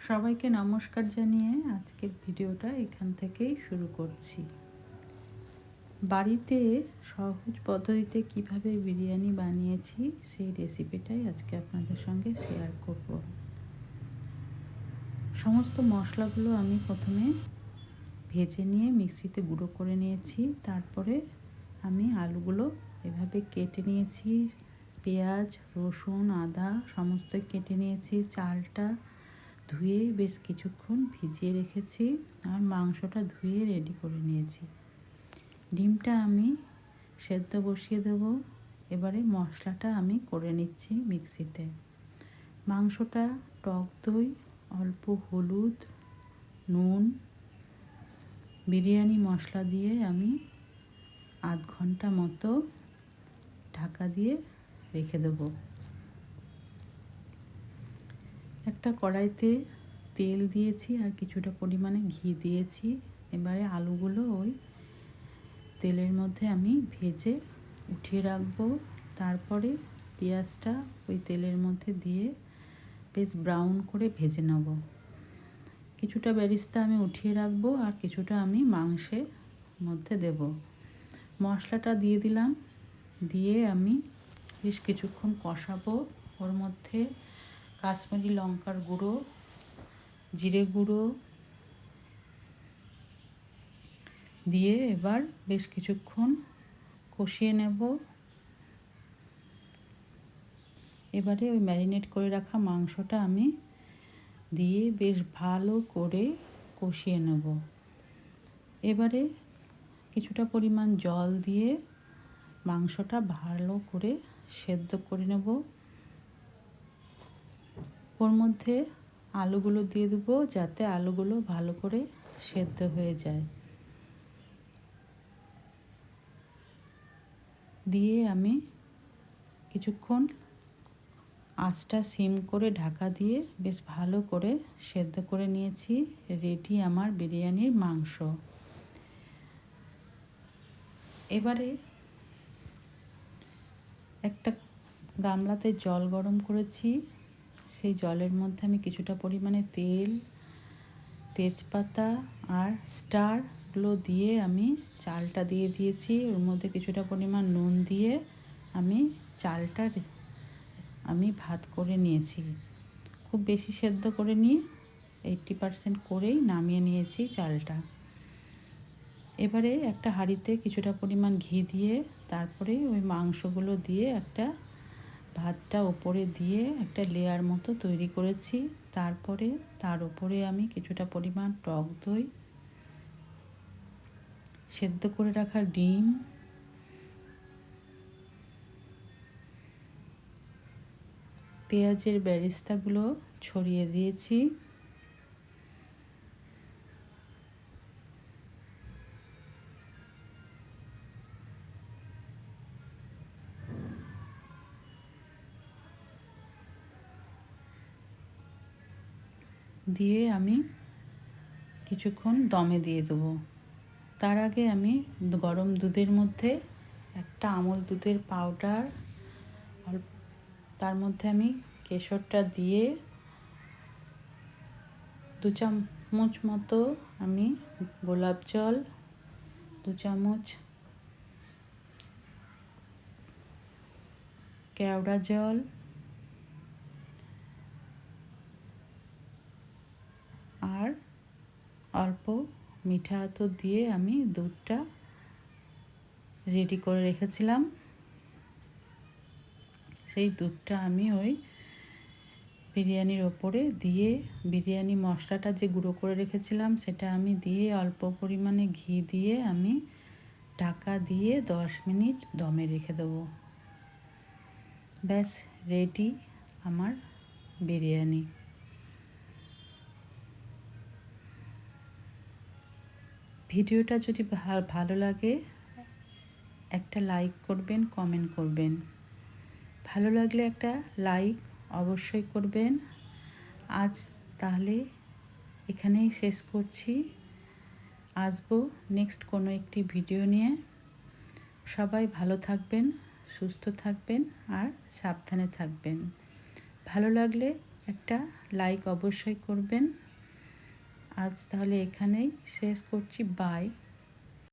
সবাইকে নমস্কার জানিয়ে আজকের ভিডিওটা এখান থেকেই শুরু করছি। বাড়িতে সহজ পদ্ধতিতে কিভাবে বিরিয়ানি বানিয়েছি সেই রেসিপিটাই আজকে আপনাদের সঙ্গে শেয়ার করব। সমস্ত মশলাগুলো আমি প্রথমে ভেজে নিয়ে মিক্সিতে গুঁড়ো করে নিয়েছি। তারপরে আমি আলুগুলো এভাবে কেটে নিয়েছি, পেঁয়াজ, রসুন, আদা সমস্ত কেটে নিয়েছি। চালটা ধুয়ে বেশ কিছুক্ষণ ভিজিয়ে রেখেছি আর মাংসটা ধুয়ে রেডি করে নিয়েছি। ডিমটা আমি সেদ্ধ বসিয়ে দেব। এবারে মশলাটা আমি করে নিচ্ছি মিক্সিতে। মাংসটা টক দই, অল্প হলুদ, নুন, বিরিয়ানি মশলা দিয়ে আমি আধ ঘন্টা মতো ঢাকা দিয়ে রেখে দেব। একটা কড়াইতে তেল দিয়েছি আর কিছুটা পরিমাণে ঘি দিয়েছি। এবারে আলুগুলো ওই তেলের মধ্যে আমি ভেজে উঠিয়ে রাখবো। তারপরে পেঁয়াজটা ওই তেলের মধ্যে দিয়ে বেশ ব্রাউন করে ভেজে নেব। কিছুটা বেরেস্তা আমি উঠিয়ে রাখবো আর কিছুটা আমি মাংসের মধ্যে দেব। মশলাটা দিয়ে দিলাম, দিয়ে আমি বেশ কিছুক্ষণ কষাবো। ওর মধ্যে কাশ্মীরি লঙ্কার গুঁড়ো, জিরে গুঁড়ো দিয়ে এবার বেশ কিছুক্ষণ কষিয়ে নেব। এবারে ওই ম্যারিনেট করে রাখা মাংসটা আমি দিয়ে বেশ ভালো করে কষিয়ে নেব। এবারে কিছুটা পরিমাণ জল দিয়ে মাংসটা ভালো করে সেদ্ধ করে নেব। ওর মধ্যে আলুগুলো দিয়ে দেবো যাতে আলুগুলো ভালো করে সেদ্ধ হয়ে যায়। দিয়ে আমি কিছুক্ষণ আঁচটা সিম করে ঢাকা দিয়ে বেশ ভালো করে সেদ্ধ করে নিয়েছি। রেডি আমার বিরিয়ানির মাংস। এবারে একটা গামলাতে জল গরম করেছি। সেই জলের মধ্যে আমি কিছুটা পরিমাণে তেল, তেজপাতা আর স্টারগুলো দিয়ে আমি চালটা দিয়ে দিয়েছি। ওর মধ্যে কিছুটা পরিমাণ নুন দিয়ে আমি চালটা আমি ভাত করে নিয়েছি। খুব বেশি সেদ্ধ করে নিয়ে 80% করেই নামিয়ে নিয়েছি চালটা। এবারে একটা হাঁড়িতে কিছুটা পরিমাণ ঘি দিয়ে তারপরে ওই মাংসগুলো দিয়ে একটা ভাতটা ওপরে দিয়ে একটা লেয়ার মতো তৈরি করেছি। তারপরে তার উপরে আমি কিছুটা পরিমাণ টক দই, সেদ্ধ করে রাখা ডিম, পেঁয়াজের বেরেস্তাগুলো ছড়িয়ে দিয়েছি। দিয়ে আমি কিছুক্ষণ দমে দিয়ে দেবো। তার আগে আমি গরম দুধের মধ্যে একটা আমুল দুধের পাউডার, তার মধ্যে আমি কেশরটা দিয়ে 2 চামচ মতো আমি গোলাপ জল, 2 চামচ কেওড়া জল আর অল্প মিঠা আতর দিয়ে আমি দুধটা রেডি করে রেখেছিলাম। সেই দুধটা আমি ওই বিরিয়ানির ওপরে দিয়ে বিরিয়ানি মশলাটা যে গুঁড়ো করে রেখেছিলাম সেটা আমি দিয়ে অল্প পরিমাণে ঘি দিয়ে আমি ঢাকা দিয়ে 10 মিনিট দমে রেখে দেবো। ব্যাস রেডি আমার বিরিয়ানি। ভিডিওটা যদি ভালো লাগে একটা লাইক করবেন, কমেন্ট করবেন। ভালো লাগলে একটা লাইক অবশ্যই করবেন। আজ তাহলে এখানেই শেষ করছি। আসবো নেক্সট কোনো একটি ভিডিও নিয়ে। সবাই ভালো থাকবেন, সুস্থ থাকবেন আর সাবধানে থাকবেন। ভালো লাগলে একটা লাইক অবশ্যই করবেন। আজ তাহলে এখানেই শেষ করছি, বাই।